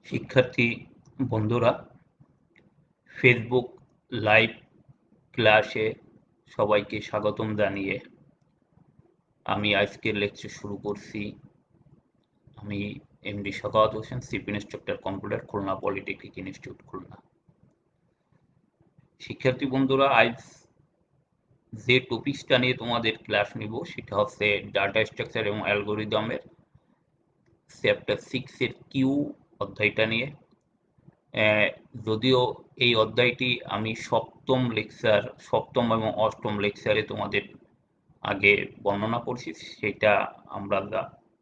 শিক্ষার্থী বন্ধুরা, Facebook live ক্লাসে সবাইকে স্বাগতম জানিয়ে আমি আজকের লেকচার শুরু করছি। আমি MD Sakhawat Hossain, chief instructor computer, Khulna polytechnic institute, Khulna. শিক্ষার্থী বন্ধুরা, আজ যে টপিকসটা নিয়ে তোমাদের ক্লাস নিব সেটা হচ্ছে ডাটা স্ট্রাকচার এবং অ্যালগোরিদমের চ্যাপ্টার 6 এর কিউ অধ্যায়টা নিয়ে। যদিও এই অধ্যায়টি আমি সপ্তম এবং অষ্টম লেকচারে তোমাদের আগে বর্ণনা করছি, সেটা আমরা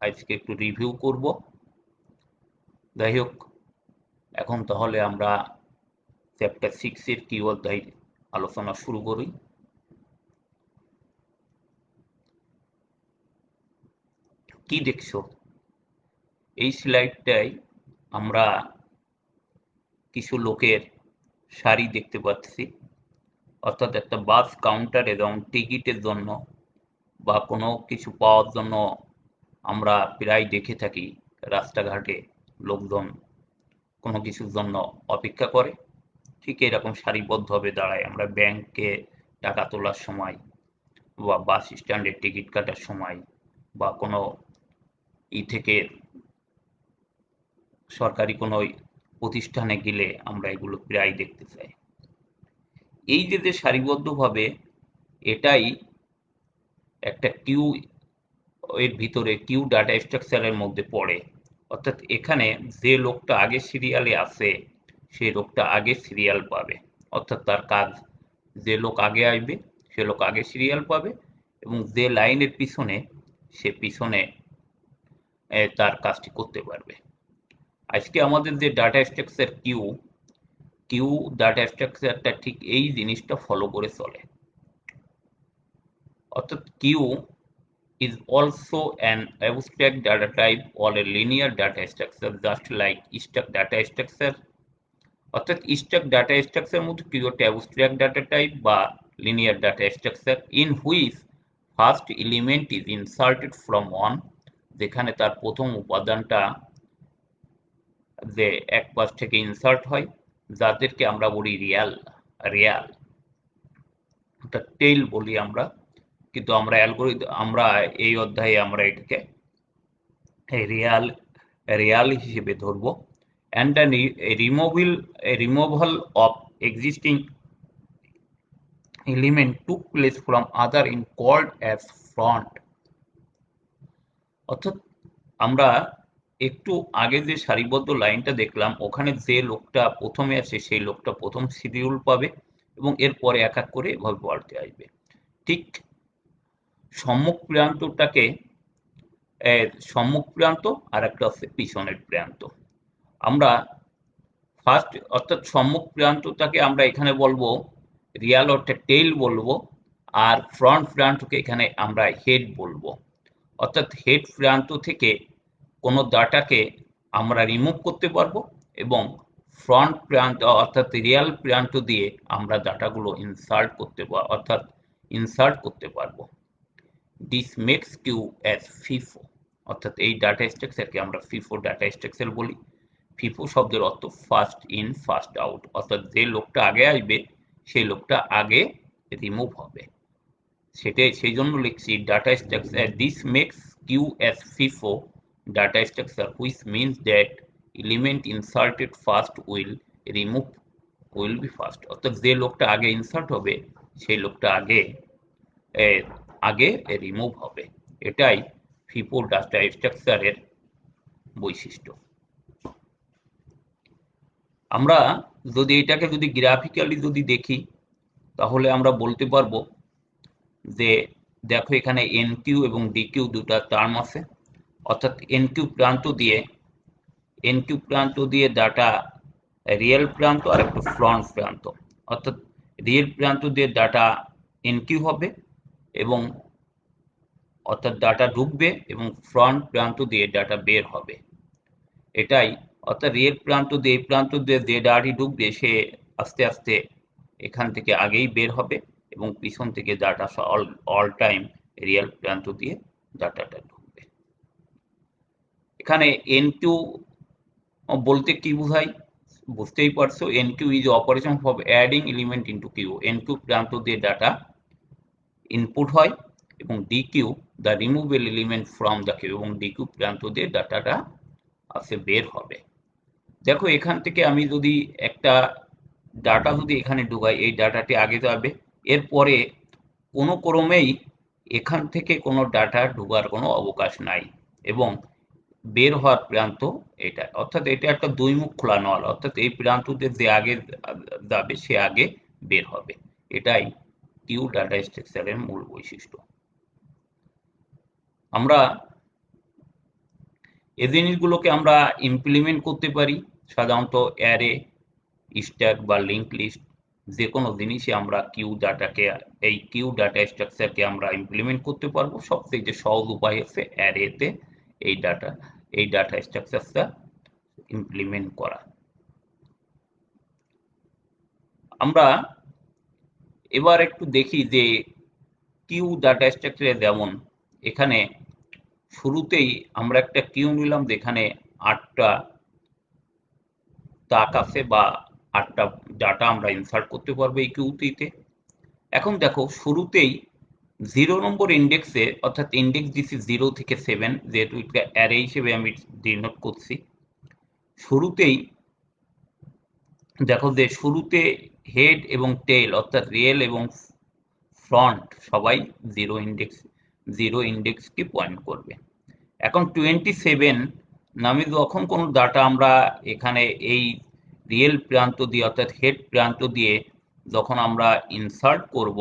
আজকে একটু রিভিউ করব। যাই হোক, এখন তাহলে আমরা চ্যাপ্টার 6 এর কি অধ্যায় আলোচনা শুরু করি। কি দেখছো এই স্লাইডটাই? আমরা কিছু লোকের সারি দেখতে পাচ্ছি, অর্থাৎ একটা বাস কাউন্টার এবং টিকিটের জন্য বা কোনো কিছু পাওয়ার জন্য আমরা প্রায় দেখে থাকি রাস্তাঘাটে লোকজন কোনো কিছুর জন্য অপেক্ষা করে। ঠিক এরকম সারিবদ্ধভাবে দাঁড়ায় আমরা ব্যাংকে টাকা তোলার সময় বা বাস স্ট্যান্ডে টিকিট কাটার সময় বা কোনো থেকে সরকারি কোনো প্রতিষ্ঠানে গেলে আমরা এগুলো প্রায় দেখতে চাই। এই যে সারিবদ্ধভাবে, এটাই একটা কিউ এর ভিতরে কিউ ডাটা স্ট্রাকচারের মধ্যে পড়ে। অর্থাৎ এখানে যে লোকটা আগে সিরিয়ালে আছে সে লোকটা আগে সিরিয়াল পাবে, অর্থাৎ তার কাজ, যে লোক আগে আসবে সে লোক আগে সিরিয়াল পাবে এবং যে লাইনের পিছনে সে পিছনে তার কাজটি করতে পারবে। আজকে আমাদের যে ডাটা স্ট্রাকচার কিউ ডাটা স্ট্রাকচারটা ঠিক এই জিনিসটা ফলো করে চলে। অর্থাৎ Q is also an abstract data type or a linear data structure, just like stack data structure. অর্থাৎ stack data structure মধ্যে কিউ একটা abstract data type বা linear data structure in which first element is inserted from one, যেখানে তার প্রথম উপাদানটা যে এক পাশ থেকে ইনসার্ট হয়, যাদেরকে আমরা বলি রিয়াল অর্থাৎ টেইল বলি আমরা, কিন্তু আমরা এই অধ্যায়ে আমরা এটাকে রিয়াল হিসেবে ধরবো। and the removal of existing element took place from other in called as front। অর্থাৎ আমরা একটু আগে যে সারিবদ্ধ লাইনটা দেখলাম, ওখানে যে লোকটা প্রথমে আছে সেই লোকটা প্রথম শিডিউল পাবে এবং এরপরে এক এক করে এভাবে বাড়তে আসবে। ঠিক সম্মুখ প্রান্ত আর একটা হচ্ছে পিছনের প্রান্ত। আমরা ফার্স্ট অর্থাৎ সম্মুখ প্রান্তটাকে আমরা এখানে বলবো রিয়াল অর্থাৎ টেইল বলবো, আর ফ্রন্ট প্রান্তকে এখানে আমরা হেড বলবো। অর্থাৎ হেড প্রান্ত থেকে কোনো ডাটাকে আমরা রিমুভ করতে পারবো এবং ফ্রন্ট প্রান্ত অর্থাৎ রিয়াল প্রান্ত দিয়ে আমরা ডাটাগুলো ইনসার্ট করতে পারবো। This makes queue as FIFO, অর্থাৎ এই ডাটা স্ট্রাকচারকে আমরা ফিফো ডাটা স্ট্রাকচার বলি। ফিফো শব্দের অর্থ ফার্স্ট ইন ফার্স্ট আউট, অর্থাৎ যে লোকটা আগে আসবে সেই লোকটা আগে রিমুভ হবে। সেই জন্য লিখছি data structure this makes queue as FIFO data structure, which means that element inserted first will be first. অর্থাৎ যে লোকটা আগে ইনসার্ট হবে সেই লোকটা আগে রিমুভ হবে। এটাই ফিফো ডাটা স্ট্রাকচারের বৈশিষ্ট্য। আমরা যদি এটাকে গ্রাফিক্যালি দেখি, তাহলে আমরা বলতে পারবো যে দেখো এখানে এনকিউ এবং ডিকিউ দুটা টার্ম আছে। অর্থাৎ এনকিউ প্রান্ত দিয়ে ডাটা রিয়েল প্রান্ত আর একটা ফ্রন্ট প্রান্ত। অর্থাৎ রিয়েল প্রান্ত দিয়ে ডাটা এনকিউ হবে এবং অর্থাৎ ডাটা ঢুকবে এবং ফ্রন্ট প্রান্ত দিয়ে ডাটা বের হবে। এটাই অর্থাৎ রিয়েল প্রান্ত দিয়ে এই প্রান্ত দিয়ে যে ডাটাটি ঢুকবে সে আস্তে আস্তে এখান থেকে আগেই বের হবে এবং পিছন থেকে ডাটা অল টাইম রিয়েল প্রান্ত দিয়ে ডাটাটা ঢুকবে। এখানে এন টু বলতে কি বোঝাই? বুঝতেই পারছো, enqueue is operation for adding element into queue. Enqueue প্রান্ত দিয়ে ডাটা ইনপুট হয় এবং dequeue the removal element from the queue, এবং ডিকিউ প্রান্ত দিয়ে ডাটাটা আসে বের হবে। দেখো এখান থেকে আমি যদি একটা ডাটা যদি এখানে ঢুকাই, এই ডাটাটি আগে যাবে, এরপরে কোনো ক্রমেই এখান থেকে কোনো ডাটা ঢোকার কোনো অবকাশ নাই, এবং বের হওয়ার প্রান্ত এটা, অর্থাৎ এটা একটা দুই মুখ খোলা নল, অর্থাৎ এই প্রান্ত দিয়ে যে আগে যাবে সে আগে বের হবে। এটাই কিউ ডাটা স্ট্রাকচারের মূল বৈশিষ্ট্য। আমরা এই জিনিসগুলোকে আমরা ইমপ্লিমেন্ট করতে পারি সাধারণত অ্যারে, স্ট্যাক বা লিঙ্ক লিস্ট, যে কোনো জিনিসে আমরা কিউ ডাটাকে, এই কিউ ডাটা স্ট্রাকচারকে আমরা ইমপ্লিমেন্ট করতে পারবো। সবথেকে সহজ উপায় হচ্ছে অ্যারেতে এই ডাটা স্ট্রাকচারটা ইমপ্লিমেন্ট করা। আমরা এবার একটু দেখি যে কিউ ডাটা স্ট্রাকচারে যেমন এখানে শুরুতেই আমরা একটা কিউ নিলাম যেখানে 8টা তাক আছে বা 8টা ডাটা আমরা ইনসার্ট করতে পারবো এই কিউটিতে। এখন দেখো শুরুতেই 0 নম্বর ইন্ডেক্সে, অর্থাৎ ইন্ডেক্স দিচ্ছি 0 থেকে 7, যেহেতু এটা অ্যারে হিসেবে আমি ডিনোট করছি। শুরুতেই দেখো যে শুরুতে হেড এবং টেল অর্থাৎ রিয়েল এবং ফ্রন্ট সবাই 0 ইন্ডেক্সকে পয়েন্ট করবে। এখন 27 নামে যখন কোনো ডাটা আমরা এখানে এই রিয়েল প্রান্ত দিয়ে অর্থাৎ হেড প্রান্ত দিয়ে যখন আমরা ইনসার্ট করব,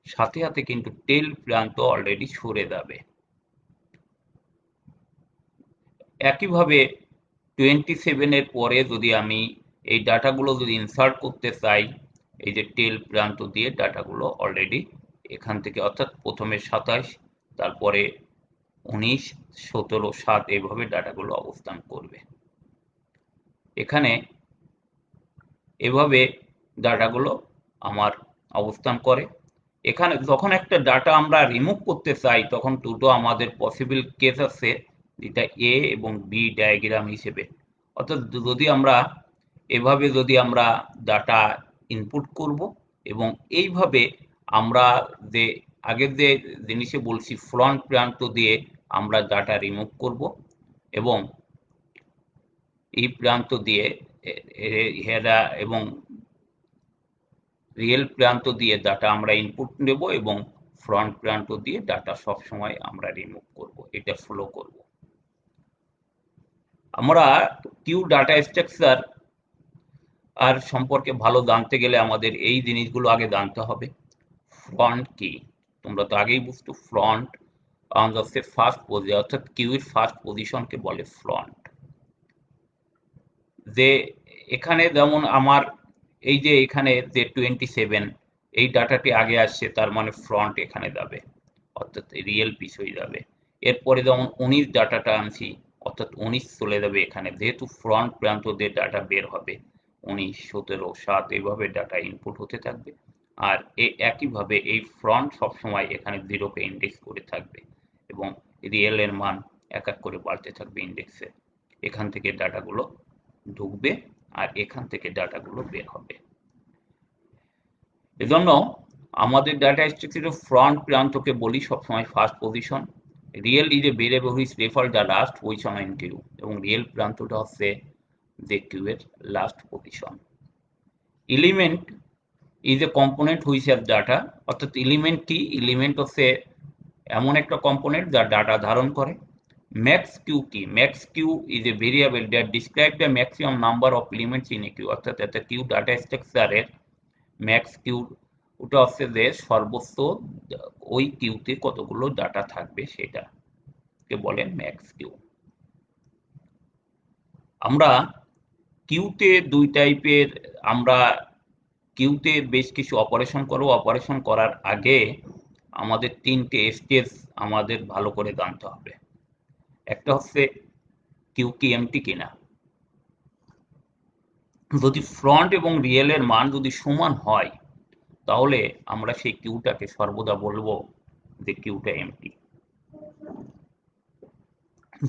সাথে সাথে কিন্তু টেল প্রান্ত অলরেডি সরে যাবে। একইভাবে 27 এর পরে যদি আমি এই ডাটাগুলো যদি ইনসার্ট করতে চাই, এই যে টেল প্রান্ত দিয়ে ডাটাগুলো অলরেডি এখান থেকে, অর্থাৎ প্রথমে 27, তারপরে 19, 17, 7 এভাবে ডাটাগুলো অবস্থান করবে। এখানে এভাবে ডাটাগুলো আমার অবস্থান করে। এখানে যখন একটা ডাটা আমরা রিমুভ করতে চাই তখন দুটো আমাদের পসিবল কেস আছে, যেটা এ এবং বি ডায়াগ্রাম হিসেবে। অর্থাৎ যদি আমরা এভাবে যদি আমরা ডাটা ইনপুট করব এবং এইভাবে আমরা যে আগের যে জিনিসে বলছি ফ্রন্ট প্রান্ত দিয়ে আমরা ডাটা রিমুভ করব এবং এই প্রান্ত দিয়ে হেডা এবং রিয়েল প্রান্ত দিয়ে ডাটা আমরা ইনপুট নেব এবং ফ্রন্ট প্রান্ত দিয়ে ডাটা সব সময় আমরা রিমুভ করব, এটা ফ্লো করব। আমরা কিউ ডাটা স্ট্রাকচার আর সম্পর্কে ভালো জানতে গেলে আমাদের এই জিনিসগুলো আগে জানতে হবে। ফ্রন্ট কি, তোমরা তো আগেই বুঝতো, ফ্রন্ট হচ্ছে ফার্স্ট পজিশন, অর্থাৎ কিউ এর ফার্স্ট পজিশনকে বলে ফ্রন্ট। যে এখানে যেমন আমার এই যে এখানে যে 27 এই ডাটাটি আগে আসছে, তার মানে ফ্রন্ট এখানে যাবে, অর্থাৎ রিয়েল পিছই যাবে। এরপরে যেমন 19 ডাটাটা আনছি, অর্থাৎ 19 চলে যাবে এখানে, যেহেতু ফ্রন্ট প্রান্ত দিয়ে ডাটা বের হবে 19, 17, 7 এইভাবে ডাটা ইনপুট হতে থাকবে। আর একইভাবে এই ফ্রন্ট সবসময় এখানে 0কে ইন্ডেক্স করে থাকবে এবং রিয়েল এর মান এক এক করে বাড়তে থাকবে ইন্ডেক্সে। এখান থেকে ডাটাগুলো ঢুকবে আর এখান থেকে ডাটাগুলো বের হবে। এজন্য আমাদের ডাটা স্ট্রাকচারের ফ্রন্ট প্রান্তকে বলি সবসময় first position. Rear is a variable which refer the last position in queue, এবং রিয়েল প্রান্তটা হচ্ছে যে কিউ এর last position. Element is a component which have data, অর্থাৎ এলিমেন্ট কি, এলিমেন্ট হচ্ছে এমন একটা কম্পোনেন্ট যা ডাটা ধারণ করে। ম্যাক্স কিউ কি, max queue is a variable that describe the maximum number of elements in a queue, অর্থাৎ একটা কিউ ডাটা স্ট্রাকচারের ম্যাক্স কিউ ওটা হচ্ছে যে সর্বোচ্চ ওই কিউতে কতগুলো ডাটা থাকবে সেটাকে বলে ম্যাক্স কিউ। আমরা কিউতে দুই টাইপের, আমরা কিউতে বেশ কিছু অপারেশন করব। অপারেশন করার আগে আমাদের 3টে স্টেজ আমাদের ভালো করে জানতে হবে। একটা হচ্ছে কিউ কি এমটি কিনা, যদি ফ্রন্ট এবং রিয়েল এর মান যদি সমান হয় তাহলে আমরা সেই কিউটাকে সর্বদা বলবো যে কিউটা এমটি।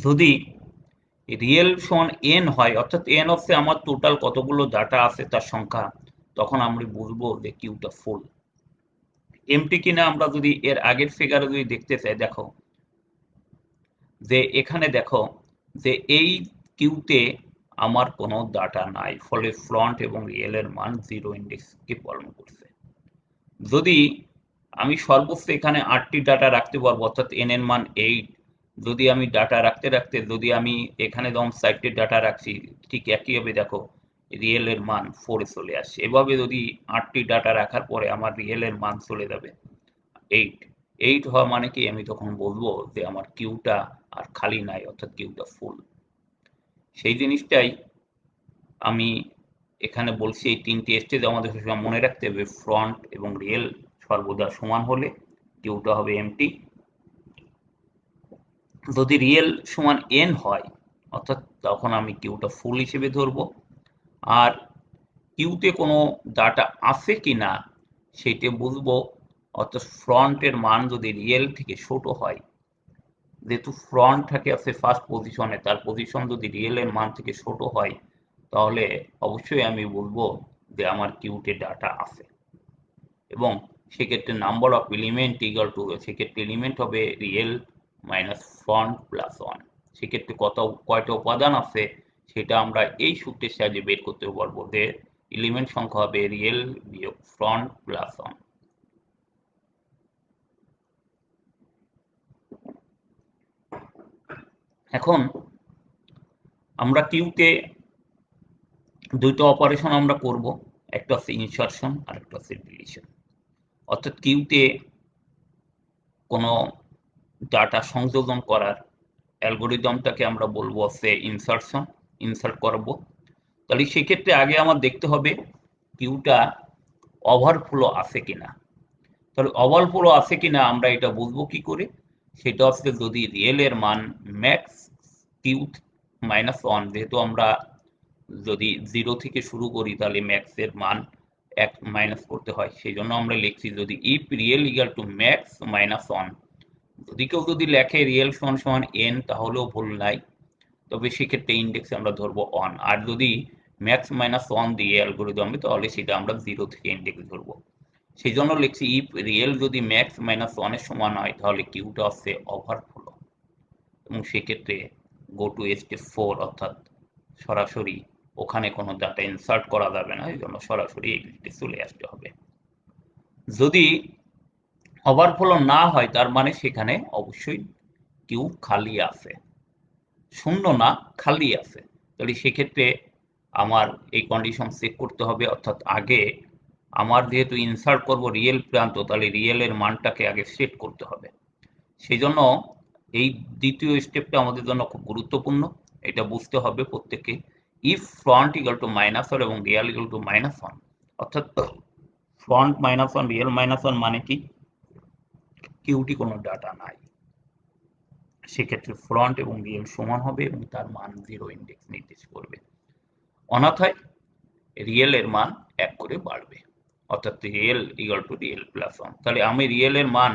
যদি রিয়েল সমান এন হয়, অর্থাৎ এন হচ্ছে আমার টোটাল কতগুলো ডাটা আছে তার সংখ্যা, তখন আমরা বুঝবো যে কিউটা ফুল। এমটি কিনা আমরা যদি এর আগের ফিগারে যদি দেখতে চাই, দেখো যে এখানে দেখো যে এই কিউতে আমার কোনো ডাটা নাই, ফলে ফ্রন্ট এবং রিয়েল এর মান 0 ইন্ডেক্সকে পালন করছে। যদি আমি সর্বোচ্চ এখানে 8টি ডাটা রাখতে পারবো, অর্থাৎ এন এর মান 8। যদি আমি ডাটা রাখতে রাখতে যদি আমি এখানে যেমন 4টি ডাটা রাখছি, ঠিক একইভাবে দেখো রিয়েল এর মান 4 এ চলে আসছে। এভাবে যদি 8টি ডাটা রাখার পরে আমার রিয়েল এর মান চলে যাবে 8। 8 হওয়া মানে কি, আমি তখন বলবো যে আমার কিউটা আর খালি নাই, অর্থাৎ কিউটা ফুল। সেই জিনিসটাই আমি এখানে বলছি, এই 3টি স্টেজ আমাদের সবসময় মনে রাখতে হবে। ফ্রন্ট এবং রিয়েল সর্বদা সমান হলে কিউটা হবে এমটি। যদি রিয়েল সমান এন হয়, অর্থাৎ তখন আমি কিউটা ফুল হিসেবে ধরবো। আর কিউতে কোনো ডাটা আছে কিনা সেটা বুঝবো, অর্থাৎ ফ্রন্টের মান যদি রিয়েল থেকে ছোট হয়, যেহেতু ফ্রন্ট থাকে আছে ফার্স্ট পজিশনে, তার পজিশন যদি রিয়েল এর মান থেকে ছোট হয়, তাহলে অবশ্যই আমি বলবো যে আমার কিউতে ডাটা আছে। এবং সেক্ষেত্রে number of element equal to, সেক্ষেত্রে এলিমেন্ট হবে real minus front plus one. সেক্ষেত্রে কয়টা উপাদান আছে সেটা আমরা এই সূত্রের সাহায্যে বের করতে পারবো, যে এলিমেন্ট সংখ্যা হবে রিয়েল বিয়োগ ফ্রন্ট প্লাস ওয়ান। এখন আমরা কিউতে দুইটা অপারেশন আমরা করব, একটা হচ্ছে ইনসারশন আর একটা হচ্ছে ডিলিশন। অর্থাৎ কিউতে কোনো ডাটা সংযোজন করার অ্যালগোরিদমটাকে আমরা বলবো হচ্ছে ইনসারশন, ইনসার্ট করব। তাহলে সেক্ষেত্রে আগে আমার দেখতে হবে কিউটা ওভারফ্লো আছে কিনা। তাহলে ওভারফ্লো আছে কিনা আমরা এটা বুঝবো কি করে, সেটা হচ্ছে যদি রিয়েল এর মান ম্যাক্স কিউ মাইনাস ওয়ান, যেহেতু আমরা যদি 0 থেকে শুরু করি তাহলে ম্যাক্স এর মান 1 মাইনাস করতে হয়, সেই জন্য আমরা লিখছি যদি if real equal two max minus one. যদি কেউ যদি লেখে রিয়েল সমান সমান এন, তাহলেও ভুল নাই, তবে সেক্ষেত্রে ইন্ডেক্স আমরা ধরবো ওয়ান। আর যদি ম্যাক্স মাইনাস ওয়ান দিয়ে অ্যালগোরিদমে, তাহলে সেটা আমরা 0 থেকে ইন্ডেক্স ধরবো। সেই জন্য লিখছি ইফ রিয়েল যদি ম্যাক্স মাইনাস ওয়ানের সমান হয়, তাহলে কিউটা হচ্ছে ওভারফ্লো। এবং সেক্ষেত্রে গো টু স্টেপ 4, অর্থাৎ সরাসরি ওখানে কোনো ডাটা ইনসার্ট করা যাবে না, এই জন্য সরাসরি এক্সিটে চলে আসতে হবে। যদি ওভারফ্লো না হয়, তার মানে সেখানে অবশ্যই কিউ খালি আছে, শূন্য না, খালি আছে। তাহলে সেক্ষেত্রে আমার এই কন্ডিশন চেক করতে হবে, অর্থাৎ আগে আমার যেহেতু ইনসার্ট করব রিয়েল প্রান্ত, তাহলে রিয়েল এর মানটাকে আগে সেট করতে হবে। সেই জন্য এই দ্বিতীয় স্টেপটা আমাদের জন্য খুব গুরুত্বপূর্ণ, এটা বুঝতে হবে প্রত্যেককে। If front equal to minus one এবং rear equal to minus one, অর্থাৎ front minus one rear minus one মানে কি, কিউটি কোনো ডাটা নাই, সেক্ষেত্রে ফ্রন্ট এবং রিয়েল সমান হবে এবং তার মান 0 ইন্ডেক্স নির্দেশ করবে। অন্যথায় রিয়েল এর মান 1 করে বাড়বে, অর্থাৎ real equal two real plus one. তাহলে আমি রিয়েল এর মান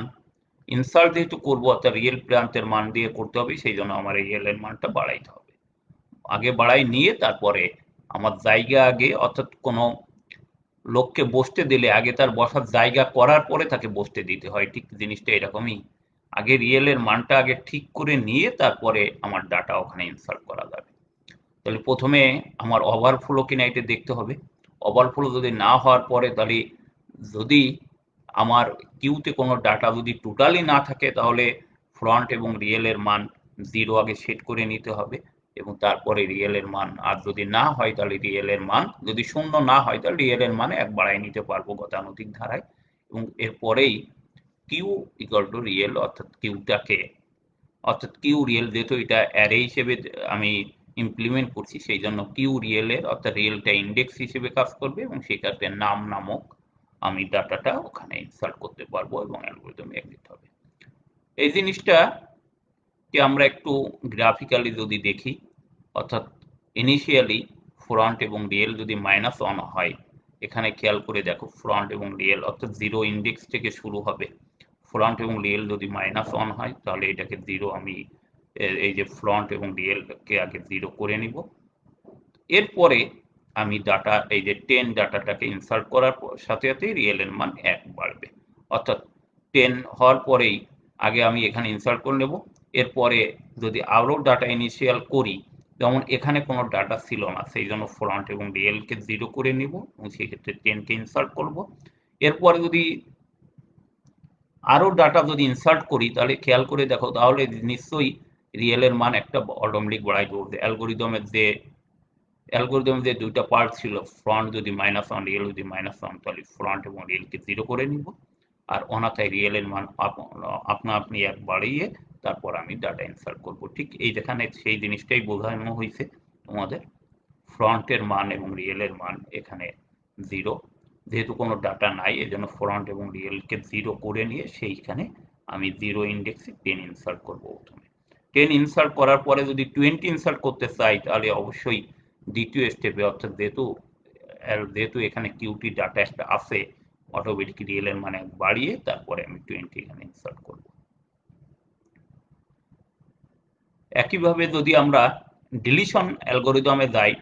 ইনসার্ট যেহেতু করবো, অর্থাৎ রিয়েল প্রান্তের মান দিয়ে করতে হবে, সেই জন্য আমার রিয়েল এর মানটা বাড়াইতে হবে। আগে বাড়াই নিয়ে তারপরে আমার জায়গা আগে, অর্থাৎ কোনো লোককে বসতে দিলে আগে তার বসার জায়গা করার পরে তাকে বসতে দিতে হয়, ঠিক জিনিসটা এরকমই। আগে রিয়েল এর মানটা আগে ঠিক করে নিয়ে তারপরে আমার ডাটা ওখানে ইনসার্ট করা যাবে। তাহলে প্রথমে আমার ওভারফ্লো কিনা এটা দেখতে হবে। ওভারফ্লো যদি না হওয়ার পরে, তাহলে যদি আমার কিউতে কোনো ডাটা যদি টোটালি না থাকে, তাহলে ফ্রন্ট এবং রিয়েল এর মান 0 আগে সেট করে নিতে হবে এবং তারপরে রিয়েল এর মান। আর যদি না হয়, তাহলে রিয়েল এর মান যদি শূন্য না হয়, তাহলে রিয়েল এর মান 1 বাড়াই নিতে পারবো গতানুগতিক ধারায়। এবং এরপরেই কিউ ইকুয়াল টু রিয়েল, অর্থাৎ কিউটাকে, অর্থাৎ কিউ রিয়েল, যেহেতু এটা অ্যারে হিসেবে আমি ইমপ্লিমেন্ট করছি, সেই জন্য কিউ রিয়েল এর, অর্থাৎ রিয়েলটা ইন্ডেক্স হিসেবে কাজ করবে এবং সেক্ষেত্রে নাম নামক আমি ডাটাটা ওখানে ইনসার্ট করতে পারবো এবং অ্যালগরিদম এক্সিট হবে। এই জিনিসটা কে আমরা একটু গ্রাফিক্যালি যদি দেখি, অর্থাৎ ইনিশিয়ালি ফ্রন্ট এবং রিয়েল যদি মাইনাস ওয়ান হয়, এখানে খেয়াল করে দেখো ফ্রন্ট এবং রিয়েল, অর্থাৎ 0 ইন্ডেক্স থেকে শুরু হবে। ফ্রন্ট এবং রিয়েল যদি মাইনাস ওয়ান হয়, তাহলে এটাকে 0 আমি এই যে ফ্রন্ট এবং রিয়েলকে আগে 0 করে নিব। এরপরে আমি ডাটা এই যে 10 ডাটাটাকে ইনসার্ট করার সাথে সাথে রিয়েলের মান 1 বাড়বে। অর্থাৎ 10 হওয়ার পরেই আগে আমি এখানে ইনসার্ট করে নেব। এরপরে যদি আরও ডাটা ইনিশিয়াল করি, যেমন এখানে কোনো ডাটা ছিল না, সেই জন্য ফ্রন্ট এবং রিয়েলকে 0 করে নিব এবং সেক্ষেত্রে 10কে ইনসার্ট করব। এরপরে যদি আরও ডাটা যদি ইনসার্ট করি তাহলে খেয়াল করে দেখো, তাহলে নিশ্চয়ই রিয়েলের মান একটা অটোমেটিক বাড়াই দেবো। অ্যালগোরিদমের যে দুইটা পার্ট ছিল, ফ্রন্ট যদি -1 রিয়েল যদি -1, তাহলে ফ্রন্ট এবং রিয়েলকে 0 করে নিব, আর অনাথায় রিয়েলের মান আপনা আপনি 1 বাড়িয়ে তারপর আমি ডাটা ইনসার্ট করব। ঠিক এই যেখানে সেই জিনিসটাই বোঝানো হয়েছে তোমাদের। ফ্রন্টের মান এবং রিয়েলের মান এখানে 0, যেহেতু কোনো ডাটা নাই এজন্য ফ্রন্ট এবং রিয়েলকে 0 করে নিয়ে সেইখানে আমি 0 ইন্ডেক্সে 10 ইনসার্ট করব। প্রথমে 10 ইনসার্ট করার পরে যদি 20 ইনসার্ট করতে চাই তাহলে অবশ্যই দ্বিতীয় স্টেপে, অর্থাৎ যেহেতু এখানে কিউটি ডাটা একটা আছে, অটোমেটিক রিয়েলের মানে বাড়িয়ে তারপরে আমি 20 এখানে ইনসার্ট করব। একইভাবে যদি আমরা ডিলিশন অ্যালগোরিদমে যাই,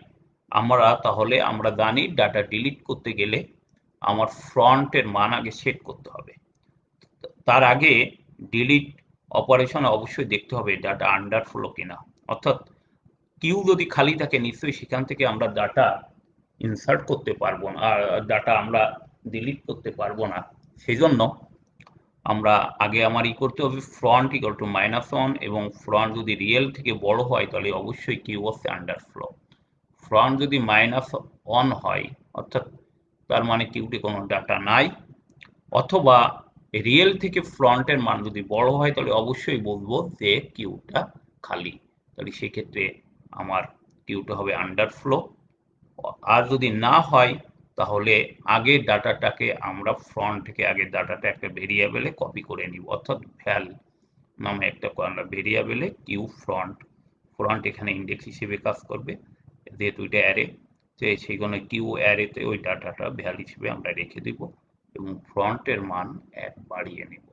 তাহলে আমরা জানি ডাটা ডিলিট করতে গেলে আমার ফ্রন্টের মান আগে সেট করতে হবে। তার আগে ডিলিট অপারেশনে অবশ্যই দেখতে হবে ডাটা আন্ডারফ্লো কিনা, অর্থাৎ কিউ যদি খালি থাকে নিশ্চয়ই সেখান থেকে আমরা ডাটা ইনসার্ট করতে পারবো না, আর ডাটা আমরা ডিলিট করতে পারবো না। সেই জন্য আমরা আগে আমার করতে হবে ফ্রন্ট ইকুয়াল টু -1, এবং ফ্রন্ট যদি রিয়েল থেকে বড় হয় তাহলে অবশ্যই কিউ হচ্ছে আন্ডারফ্লো। ফ্রন্ট যদি -1 হয় অর্থাৎ তার মানে কিউতে কোনো ডাটা নাই, অথবা রিয়েল থেকে ফ্রন্টের মান যদি বড় হয় তাহলে অবশ্যই বলবো যে কিউটা খালি, তাহলে সেক্ষেত্রে আমার কিউটা হবে আন্ডারফ্লো। আর যদি না হয় তাহলে আগের ডাটাটাকে আমরা ফ্রন্ট থেকে আগের ডাটাটা একটা ভেরিয়েবলে কপি করে নিব, অর্থাৎ ভ্যাল নামে একটা ভেরিয়েবলে কিউ ফ্রন্ট এখানে ইন্ডেক্স হিসেবে কাজ করবে, যেহেতু এটা অ্যারে, সেই জন্য কিউ অ্যারেতে ওই ডাটাটা ভ্যাল হিসেবে আমরা রেখে দিব এবং ফ্রন্টের মান 1 বাড়িয়ে নেব।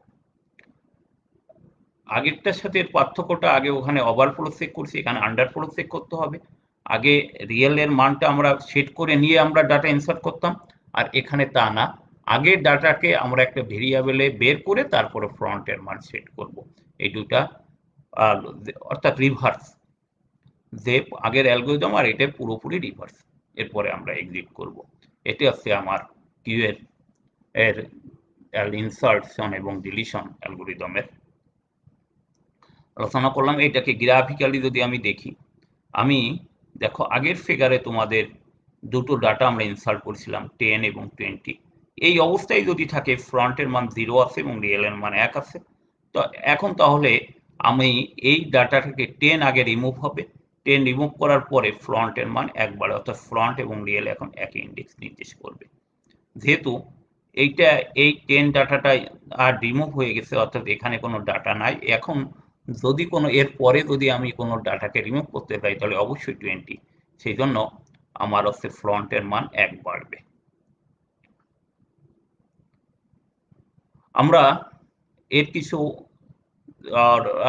আগেরটার সাথে এর পার্থক্যটা, আগে ওখানে ওভারফ্লো চেক করছি, এখানে আন্ডারফ্লো চেক করতে হবে। আগে রিয়েলের মানটা আমরা সেট করে নিয়ে আমরা ডাটা ইনসার্ট করতাম, আর এখানে তা না, আগের ডাটাকে আমরা একটা ভেরিয়েবলে বের করে তারপরে ফ্রন্টের মান সেট করব। এই দুটা অর্থাৎ রিভার্স, যে আগের অ্যালগোরিদম আর এটা পুরোপুরি রিভার্স। এরপরে আমরা এক্সিট করব। এটি হচ্ছে আমার কিউ এর ইনসার্টশন এবং ডিলিশন অ্যালগোরিদমের আলোচনা করলাম। এটাকে গ্রাফিক্যালি যদি আমি দেখি, আমি দেখো আগের ফিগারে তোমাদের দুটো ডাটা আমরা ইনসার্ট করেছিলাম 10 এবং 20। এই অবস্থায় যদি থাকে ফ্রন্টের মান 0 আছে এবং রিয়েলের মান 1 আছে, তো এখন তাহলে আমি এই ডাটাটাকে 10 আগে রিমুভ হবে, 10 রিমুভ করার পরে ফ্রন্টের মান 1 বাড়ে, অর্থাৎ ফ্রন্ট এবং রিয়েল এখন একই ইন্ডেক্স নির্দেশ করবে। যেহেতু এই 10 ডাটাটা আর রিমুভ হয়ে গেছে, অর্থাৎ এখানে কোনো ডাটা নাই, এখন যদি কোনো এর পরে যদি আমি কোনো ডাটাকে রিমুভ করতে চাই তাহলে অবশ্যই 20, সেই জন্য আমার হচ্ছে ফ্রন্টের মান 1 বাড়বে। আমরা এর কিছু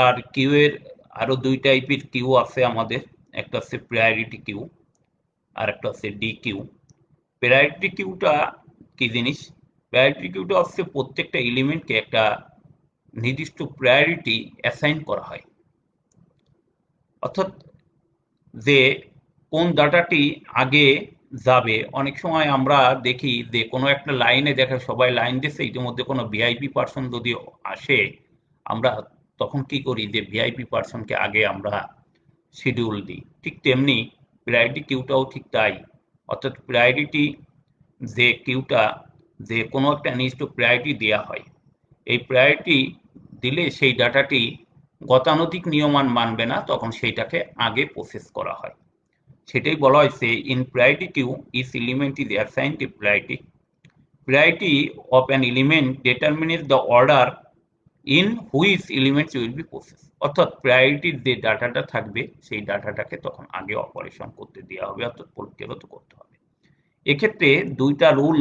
আর কিউ এর আরো 2 টাইপের কিউ আছে আমাদের, একটা হচ্ছে প্রায়োরিটি কিউ আর একটা হচ্ছে ডি কিউ। প্রায়োরিটি কিউটা কি জিনিস? প্রায়োরিটি কিউটা হচ্ছে প্রত্যেকটা এলিমেন্টকে একটা নির্দিষ্ট প্রায়োরিটি অ্যাসাইন করা হয়, অর্থাৎ যে কোন ডাটাটি আগে যাবে। অনেক সময় আমরা দেখি যে কোনো একটা লাইনে দেখে সবাই লাইন দিচ্ছে, ইতিমধ্যে কোনো ভিআইপি পার্সন যদি আসে, আমরা তখন কি করি যে ভিআইপি পার্সনকে আগে আমরা শিডিউল দিই। ঠিক তেমনি প্রায়োরিটি কিউটাও ঠিক তাই, অর্থাৎ প্রায়োরিটি যে কিউটা, যে কোনো একটা নির্দিষ্ট প্রায়োরিটি দেওয়া হয়, এই প্রায়োরিটি দিলে সেই ডাটাটি গতানুগতিক নিয়মান মানবে না, তখন সেইটাকে আগে প্রসেস করা হয়। সেটাই বলা হয়েছে in priority queue each element is assigned a priority, priority of an element determinates the order in which elements will be process, অর্থাৎ প্রায়োরিটির যে ডাটাটা থাকবে সেই ডাটাটাকে তখন আগে অপারেশন করতে দেওয়া হবে, অর্থাৎ প্রক্রিয়াগত করতে হবে। এক্ষেত্রে দুইটা রুল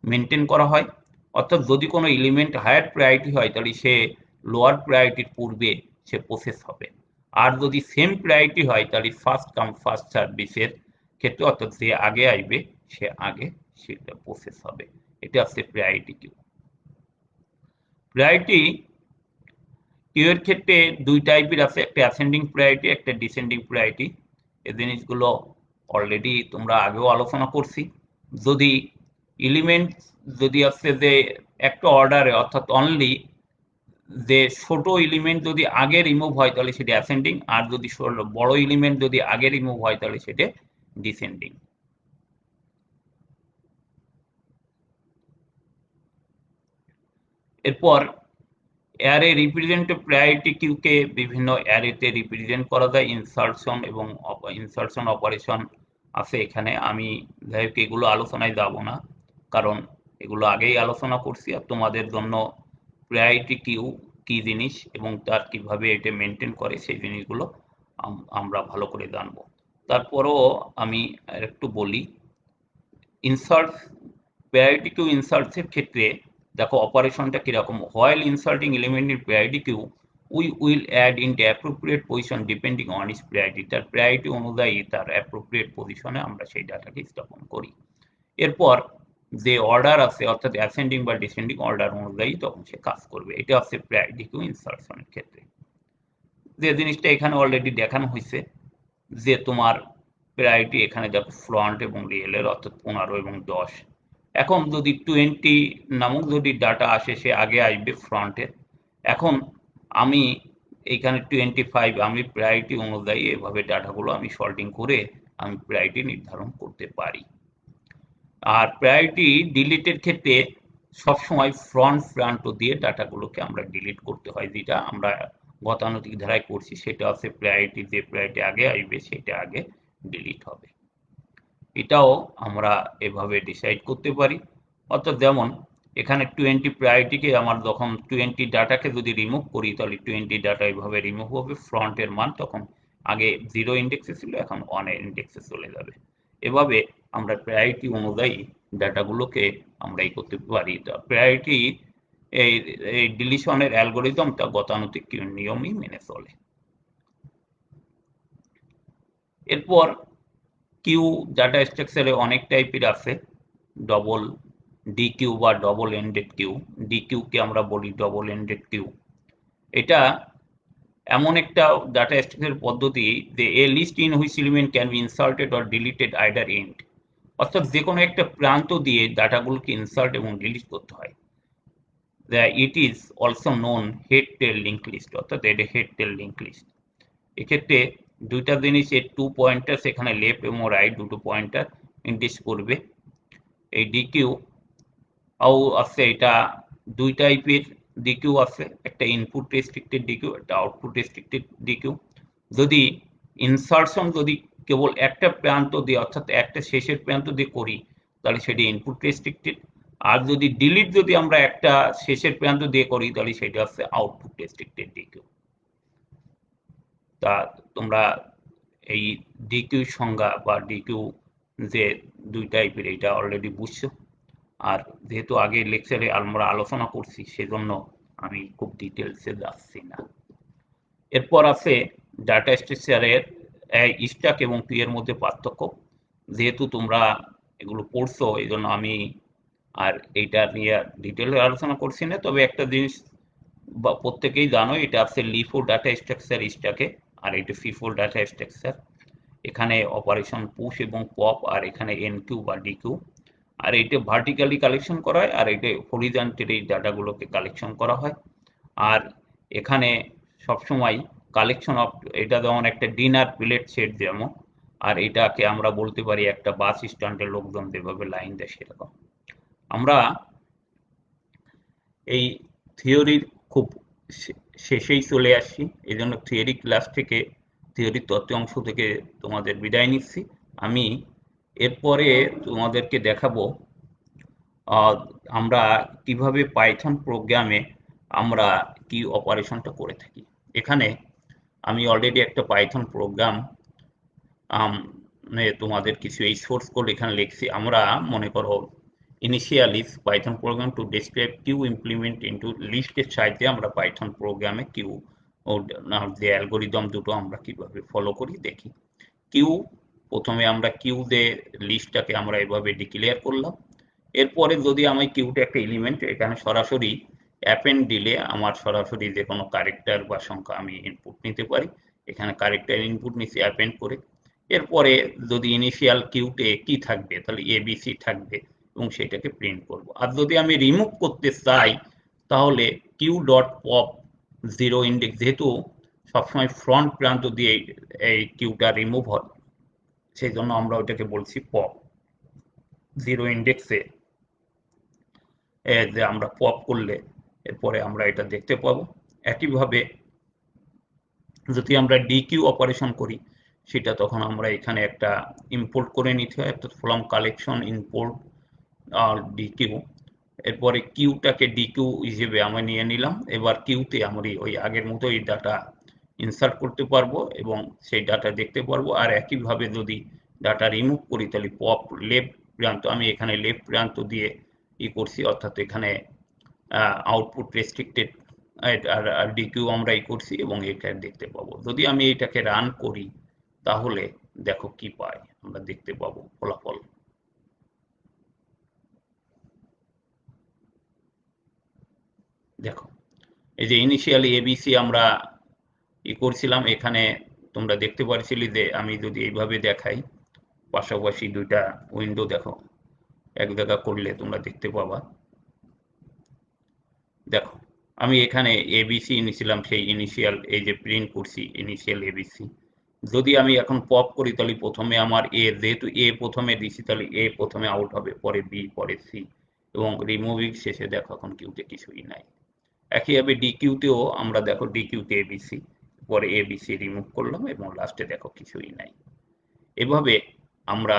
মেনটেন করা হয়, অর্থাৎ যদি কোনো এলিমেন্ট হায়ার প্রায়োরিটি হয় তাহলে সে লোয়ার প্রায়োরিটির পূর্বে সে প্রসেস হবে, আর যদি সেম প্রায়োরিটি হয় তাহলে ফার্স্ট কাম ফার্স্ট সার্ভিসের ক্ষেত্রে, অর্থাৎ যে আগে আসবে সে আগে সেটা প্রসেস হবে। এটা হচ্ছে প্রায়োরিটি কিউ। প্রায়োরিটি কিউ এর ক্ষেত্রে দুই টাইপের আছে, একটা অ্যাসেন্ডিং প্রায়োরিটি, একটা ডিসেন্ডিং প্রায়োরিটি। এই জিনিসগুলো অলরেডি তোমরা আগেও আলোচনা করছি। যদি এলিমেন্ট যদি আছে যে একটা অর্ডারে, অর্থাৎ অনলি যে ছোট এলিমেন্ট যদি আগে রিমুভ হয় তাহলে সেটা অ্যাসেন্ডিং, আর যদি বড় এলিমেন্ট যদি আগে রিমুভ হয় তাহলে সেটা ডিসেন্ডিং। এরপর অ্যারে রিপ্রেজেন্টেটিভ প্রায়োরিটি কিউকে বিভিন্ন অ্যারেতে রিপ্রেজেন্ট করা যায়, ইনসার্শন এবং ইনসার্শন অপারেশন আছে এখানে। আমি যাই হোক এগুলো আলোচনায় যাব না, কারণ এগুলো আগেই আলোচনা করছি। আর তোমাদের জন্য প্রায়োরিটি কিউ কি জিনিস এবং তার কিভাবে এটা মেনটেন করে সেই জিনিসগুলো আমরা ভালো করে জানবো। তারপরও আমি একটু বলি, ইনসার্ট প্রায়োরিটি কিউ ইনসার্টসের ক্ষেত্রে দেখো অপারেশনটা কিরকম। While inserting element in priority queue we will add in the appropriate position depending on its priority. তার প্রায়োরিটি অনুযায়ী তার অ্যাপ্রোপ্রিয়েট পজিশনে আমরা সেই ডাটাকে স্থাপন করি। এরপর যে অর্ডার আছে, অর্থাৎ অ্যাসেন্ডিং বা ডিসেন্ডিং অর্ডার অনুযায়ী তখন সে কাজ করবে। এটা হচ্ছে প্রায়োরিটি কিউ ইনসার্শনের ক্ষেত্রে। যে জিনিসটা এখানে অলরেডি দেখানো হয়েছে যে তোমার প্রায়োরিটি এখানে দেখো ফ্রন্ট এবং রিয়েলের, অর্থাৎ 15 এবং 10। এখন যদি 20 নামক যদি ডাটা আসে সে আগে আসবে ফ্রন্টের। এখন আমি এইখানে 25, আমি প্রায়োরিটি অনুযায়ী এভাবে ডাটাগুলো আমি সর্টিং করে আমি প্রায়োরিটি নির্ধারণ করতে পারি। আর প্রায়োরিটি ডিলিটের ক্ষেত্রে সবসময় ফ্রন্ট প্রান্ত দিয়ে ডাটাগুলোকে আমরা ডিলিট করতে হয়, যেটা আমরা গতানুগতিক ধারায় করছি। সেটা হচ্ছে প্রায়োরিটি, যে প্রায়োরিটি আগে আসবে সেটা আগে ডিলিট হবে। এটাও আমরা এভাবে ডিসাইড করতে পারি। অর্থাৎ যেমন এখানে 20 প্রায়োরিটিকে আমার যখন 20 ডাটাকে যদি রিমুভ করি তাহলে 20 ডাটা এভাবে রিমুভ হবে। ফ্রন্টের মান তখন আগে 0 ইন্ডেক্সে ছিল, এখন 1 ইন্ডেক্সে চলে যাবে। এভাবে আমরা প্রায়োরিটি অনুযায়ী ডাটাগুলোকে আমরা এই করতে পারি। প্রায়োরিটি এই ডিলিশনের অ্যালগোরিদমটা গতানুগতিক নিয়মই মেনে চলে। এরপর কিউ ডাটা স্ট্রাকচারে অনেক টাইপের আছে। ডবল ডি কিউ বা ডবল এন্ডেড কিউ, ডি কিউকে আমরা বলি ডবল এন্ডেড কিউ। এটা এমন একটা ডাটা স্ট্রাকচার পদ্ধতি যে a list in which element can be inserted or deleted either end, অর্থাৎ যে কোনো একটা প্রান্ত দিয়ে ডাটাগুলোকে ইনসার্ট এবং ডিলিট করতে হয়। It is also known head tail link list, অর্থাৎ এটা হেড টেল লিঙ্ক লিস্ট। এক্ষেত্রে দুইটা জিনিস, এর 2 পয়েন্টার সেখানে লেফট এবং রাইট দুটো পয়েন্টার ইন্ডিকেট করবে। এই ডিকিউ আছে, এটা দুই টাইপের ডিকিউ আছে, একটা ইনপুট রেস্ট্রিক্টেড ডিকিউ, একটা আউটপুট রেস্ট্রিক্টেড ডিকিউ। যদি ইনসার্শন যদি কেবল একটা প্রান্ত দিয়ে, অর্থাৎ একটা শেষের প্রান্ত দিয়ে করি তাহলে সেটি ইনপুট রেস্ট্রিক্টেড। আর যদি ডিলিট যদি আমরা একটা শেষের প্রান্ত দিয়ে করি তাহলে সেটা হচ্ছে আউটপুট রেস্ট্রিক্টেড ডিকিউ। তা তোমরা এই ডিকিউ সংজ্ঞা বা ডিকিউ যে দুই টাইপের এটা অলরেডি বুঝছো। আর যেহেতু আগে লেকচারে আমরা আলোচনা করছি সেজন্য আমি খুব ডিটেলসে যাচ্ছি না। এরপর আছে ডাটা স্ট্রাকচারের স্ট্যাক এবং ট্রি এর মধ্যে পার্থক্য। যেহেতু তোমরা এগুলো পড়ছো এই জন্য আমি আর এইটা নিয়ে ডিটেলে আলোচনা করছি না। তবে একটা জিনিস প্রত্যেকেই জানো, এটা আছে লিফো ডাটা স্ট্রাকচার স্ট্যাকে, আর এটা ফিফো ডাটা স্ট্রাকচার। এখানে অপারেশন পুশ এবং পপ, আর এখানে এনকিউ বা ডিকিউ। আর এটা ভার্টিক্যালি কালেকশন করা হয়, আর এটা হরিজন্টালি এই ডাটাগুলোকে কালেকশন করা হয়। আর এখানে সবসময় কালেকশন অফ, এটা যেমন একটা ডিনার প্লেট সেট যেমন, আর এটাকে আমরা বলতে পারি একটা বাস স্ট্যান্ডের লোকজন যেভাবে লাইন দেয় সেরকম। আমরা এই থিওরির খুব শেষেই চলে আসছি, এই জন্য থিওরি ক্লাস থেকে, থিওরির তত্ত্ব অংশ থেকে তোমাদের বিদায় নিচ্ছি। আমি এরপরে তোমাদেরকে দেখাবো আমরা কিভাবে পাইথন প্রোগ্রামে আমরা কি অপারেশনটা করে থাকি। এখানে আমি অলরেডি একটা পাইথন প্রোগ্রাম তোমাদের কিছু এই সোর্স কোড এখানে লিখছি। আমরা মনে করো initialise Python program to describe queue implement into লিস্টের সাহায্যে আমরা পাইথন প্রোগ্রামে কিউ ও যে অ্যালগোরিদম দুটো আমরা কিভাবে ফলো করি দেখি। কিউ, প্রথমে আমরা কিউ তে লিস্টটাকে আমরা এভাবে ডিক্লেয়ার করলাম। এরপরে যদি আমি কিউতে একটা এলিমেন্ট এখানে সরাসরি অ্যাপেন্ড দিলে আমার সরাসরি যে কোনো ক্যারেক্টার বা সংখ্যা আমি ইনপুট নিতে পারি। এখানে ক্যারেক্টার ইনপুট নিচ্ছি অ্যাপেন্ড করে। এরপরে যদি ইনিশিয়াল কিউতে কি থাকবে তাহলে এবিসি থাকবে এবং সেটাকে প্রিন্ট করব। আর যদি আমি রিমুভ করতে চাই তাহলে queue dot pop zero index, যেহেতু সবসময় ফ্রন্ট প্রান্ত দিয়ে এই কিউটা রিমুভ হয় সেই জন্য আমরা ওইটাকে বলছি পপ জিরো ইন্ডেক্সে। যে আমরা পপ করলে এরপরে আমরা এটা দেখতে পাবো। একইভাবে যদি আমরা ডিকিউ অপারেশন করি সেটা তখন আমরা এখানে একটা ইম্পোর্ট করে নিতে হয়, অর্থাৎ ফ্রম কালেকশন ইম্পোর্ট আর ডিকিউ। এরপরে কিউটাকে ডিকিউ হিসেবে আমরা নিয়ে নিলাম। এবার কিউতে আমরা ওই আগের মতোই ডাটা ইনসার্ট করতে পারবো এবং সেই ডাটা দেখতে পারবো। আর একইভাবে যদি ডাটা রিমুভ করি তাহলে পপ লেফট প্রান্ত, আমি এখানে লেফট প্রান্ত দিয়ে করছি, অর্থাৎ এখানে আউটপুট রেস্ট্রিক্টেড আর ডিকিউ আমরা করছি এবং এটা দেখতে পাবো। যদি আমি এটাকে রান করি তাহলে দেখো কি পাই, আমরা দেখতে পাবো ফলাফল। দেখো এই যে ইনিশিয়ালি এবিসি আমরা করছিলাম, এখানে তোমরা দেখতে পারছিলে যে আমি যদি এইভাবে দেখাই পাশাপাশি দুইটা উইন্ডো দেখো এক জায়গা করলে তোমরা দেখতে পাবা। দেখো আমি এখানে এবিসি নিয়েছিলাম, সেই ইনিশিয়াল এই যে প্রিন্ট করছি ইনিশিয়াল এবিসি। যদি আমি এখন পপ করি তাহলে প্রথমে আমার যেহেতু এ প্রথমে দিছি তাহলে এ প্রথমে আউট হবে, পরে বি, পরে সি এবং রিমুভিং শেষে দেখো এখন কিউতে কিছুই নাই। একইভাবে ডিকিউতেও আমরা দেখো ডিকিউতে এবিসি, পরে এবিসি রিমুভ করলাম এবং লাস্টে দেখো কিছুই নাই। এভাবে আমরা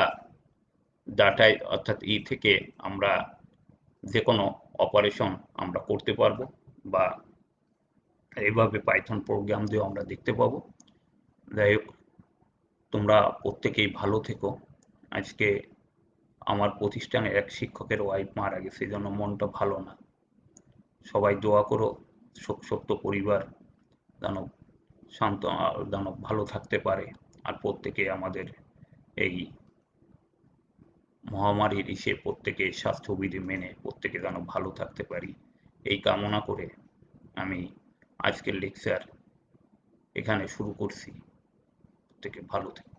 ডাটায় অর্থাৎ থেকে আমরা যে কোনো অপারেশন আমরা করতে পারবো বা এইভাবে পাইথন প্রোগ্রাম দিয়েও আমরা দেখতে পাবো। যাই হোক, তোমরা প্রত্যেকেই ভালো থেকো। আজকে আমার প্রতিষ্ঠানের এক শিক্ষকের ওয়াইফ মারা গেছে, এই জন্য মনটা ভালো না। সবাই দোয়া করো শোক সপ্ত পরিবার যেন শান্ত, যেন ভালো থাকতে পারে। আর প্রত্যেকে আমাদের এই মহামারীর প্রত্যেকে স্বাস্থ্যবিধি মেনে প্রত্যেকে যেন ভালো থাকতে পারি এই কামনা করে আমি আজকের লেকচার এখানে শুরু করছি। প্রত্যেকে ভালো থেকো।